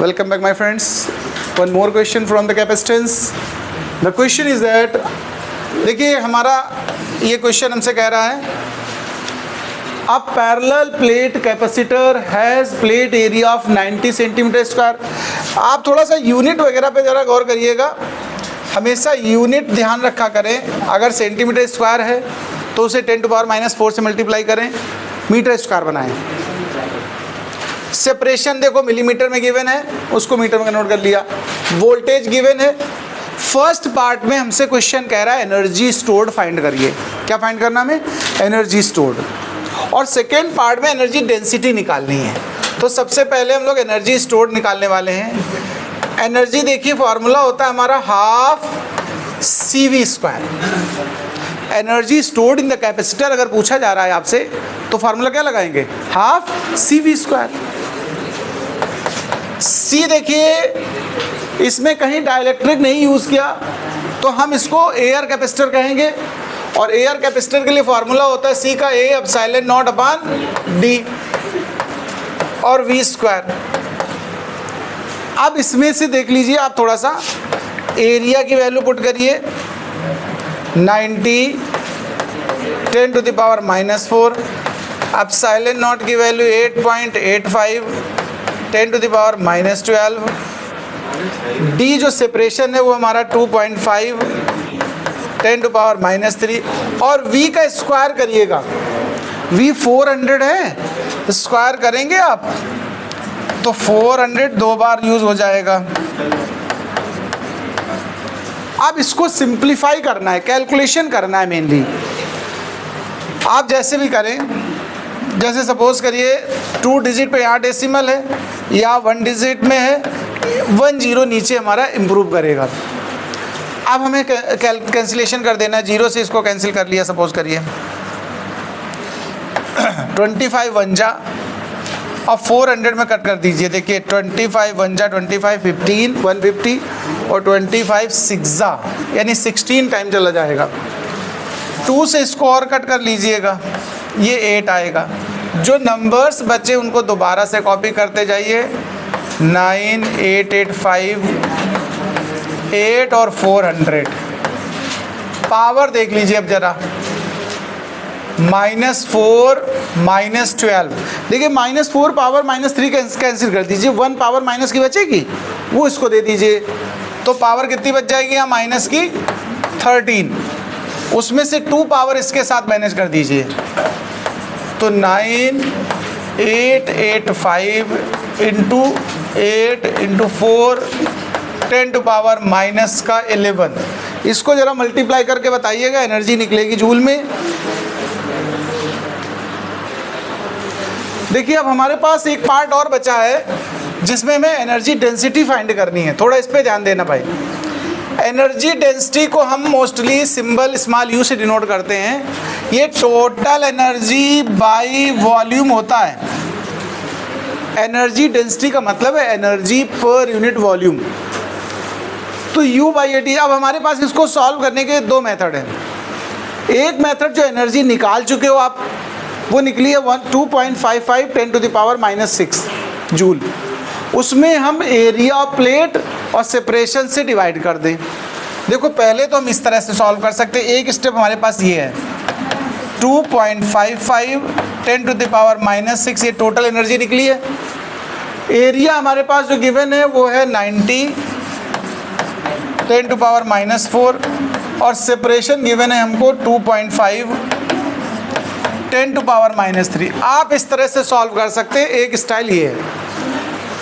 Welcome back my friends. One more question from the capacitance. The question is that, देखिए हमारा ये question हमसे कह रहा है a parallel plate capacitor has plate area of 90 centimetre square. आप थोड़ा सा यूनिट वगैरह पे ज़रा गौर करिएगा, हमेशा यूनिट ध्यान रखा करें। अगर सेंटीमीटर स्क्वायर है तो उसे 10⁻⁻4 से मल्टीप्लाई करें, मीटर स्क्वायर बनाएं। सेपरेशन देखो मिलीमीटर में गिवन है, उसको मीटर में कन्वर्ट कर लिया। वोल्टेज गिवन है। फर्स्ट पार्ट में हमसे क्वेश्चन कह रहा है एनर्जी स्टोर्ड फाइंड करिए। क्या फाइंड करना हमें? Energy stored. और सेकेंड पार्ट में एनर्जी डेंसिटी निकालनी है। तो सबसे पहले हम लोग एनर्जी स्टोर्ड निकालने वाले हैं। एनर्जी देखिए फॉर्मूला होता है हमारा half CV²। Energy stored in the capacitor अगर पूछा जा रहा है आपसे तो फार्मूला क्या लगाएंगे? Half CV²। सी देखिए इसमें कहीं डाइलेक्ट्रिक नहीं यूज़ किया तो हम इसको एयर कैपेसिटर कहेंगे। और एयर कैपेसिटर के लिए फार्मूला होता है सी का A epsilon not upon D और V²। अब इसमें से देख लीजिए आप थोड़ा सा, एरिया की वैल्यू पुट करिए 90 10⁻⁻4, एप्सिलॉन नॉट की वैल्यू 8.85 10⁻⁻12, डी जो सेपरेशन है वो हमारा 2.5 10⁻⁻3 और v का स्क्वायर करिएगा। v 400 है, स्क्वायर करेंगे आप तो 400 दो बार यूज हो जाएगा। अब इसको सिंप्लीफाई करना है, कैलकुलेशन करना है मेनली। आप जैसे भी करें, जैसे सपोज करिए 2 डिजिट पे यहाँ डेसिमल है या 1 डिजिट में है, 1 0 नीचे हमारा इम्प्रूव करेगा। अब हमें कैंसिलेशन कर देना है, 0 से इसको कैंसिल कर लिया सपोज करिए 25 1 जा और 400 में कट कर दीजिए। देखिए 25 1 जा 25 15 150 और 25 6 जा यानी 16 टाइम चला जाएगा। 2 से इसको और कट कर लीजिएगा, ये 8 आएगा। जो नंबर्स बचे उनको दोबारा से कॉपी करते जाइए। 9 8 8 5 8 और 400। पावर देख लीजिए अब जरा, -4 -12। देखिए -4 पावर -3 कैंसिल कर दीजिए, 1 पावर माइनस की बचेगी वो इसको दे दीजिए। तो पावर कितनी बच जाएगी यहाँ? माइनस की 13। उसमें से 2 पावर इसके साथ मैनेज कर दीजिए तो 9 8 8 5 इंटू 8 इंटू 4 10⁻⁻11। इसको जरा मल्टीप्लाई करके बताइएगा, एनर्जी निकलेगी जूल में। देखिए अब हमारे पास एक पार्ट और बचा है जिसमें हमें एनर्जी डेंसिटी फाइंड करनी है। थोड़ा इस पे ध्यान देना भाई। एनर्जी डेंसिटी को हम मोस्टली सिंबल स्मॉल यू से डिनोट करते हैं। ये टोटल एनर्जी बाई वॉल्यूम होता है। एनर्जी डेंसिटी का मतलब है एनर्जी पर यूनिट वॉल्यूम। तो U/AT। अब हमारे पास इसको सॉल्व करने के 2 मेथड हैं। एक मेथड जो एनर्जी निकाल चुके हो आप, वो निकली है 2.55 10⁻⁻6 जूल। उसमें हम एरिया ऑफ प्लेट और सेपरेशन से डिवाइड कर दें। देखो पहले तो हम इस तरह से सॉल्व कर सकते हैं। एक स्टेप हमारे पास ये है 2.55 10⁻⁻6, ये टोटल एनर्जी निकली है। एरिया हमारे पास जो गिवन है वो है 90 10⁻⁻4 और सेपरेशन गिवन है हमको 2.5 10⁻⁻3। आप इस तरह से सॉल्व कर सकते हैं। एक स्टाइल ये है,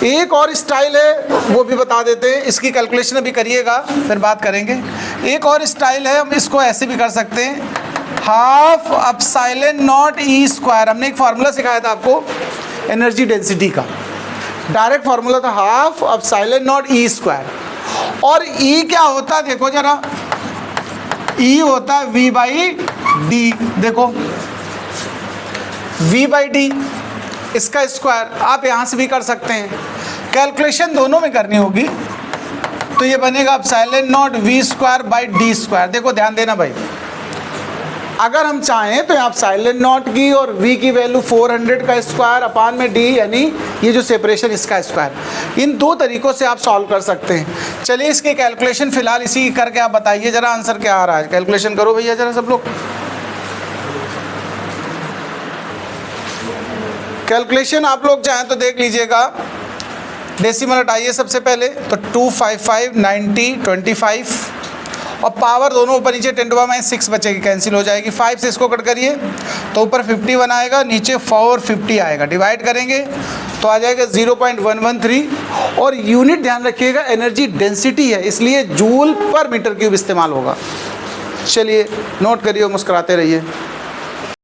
एक और स्टाइल है वो भी बता देते हैं। इसकी कैलकुलेशन अभी करिएगा फिर बात करेंगे। एक और स्टाइल है, हम इसको ऐसे भी कर सकते हैं, हाफ एप्सिलॉन नॉट E²। हमने एक फार्मूला सिखाया था आपको एनर्जी डेंसिटी का, डायरेक्ट फार्मूला था हाफ एप्सिलॉन नॉट E²। और E क्या होता है देखो जरा, E होता है V/D। देखो V/D इसका स्क्वायर आप यहाँ से भी कर सकते हैं। कैलकुलेशन दोनों में करनी होगी तो ये बनेगा एप्सिलॉन नॉट V²/D²। देखो ध्यान देना भाई, अगर हम चाहें तो आप साइलेंट नॉट की और v की वैल्यू 400 का स्क्वायर अपान में d, यानी ये जो सेपरेशन इसका स्क्वायर, इन दो तरीक़ों से आप सॉल्व कर सकते हैं। चलिए इसके कैलकुलेशन फ़िलहाल इसी करके आप बताइए ज़रा आंसर क्या आ रहा है। कैलकुलेशन करो भैया ज़रा सब लोग। कैलकुलेशन आप लोग चाहें तो देख लीजिएगा। डेसिमल हटाइए सबसे पहले, तो 255 90 25 और पावर दोनों ऊपर नीचे 10⁻6 बचेगी, कैंसिल हो जाएगी। 5 से इसको कट करिए तो ऊपर 51 आएगा, नीचे 450 आएगा। डिवाइड करेंगे तो आ जाएगा 0.113। और यूनिट ध्यान रखिएगा एनर्जी डेंसिटी है, इसलिए जूल पर मीटर क्यूब इस्तेमाल होगा। चलिए नोट करिए, मुस्कुराते रहिए।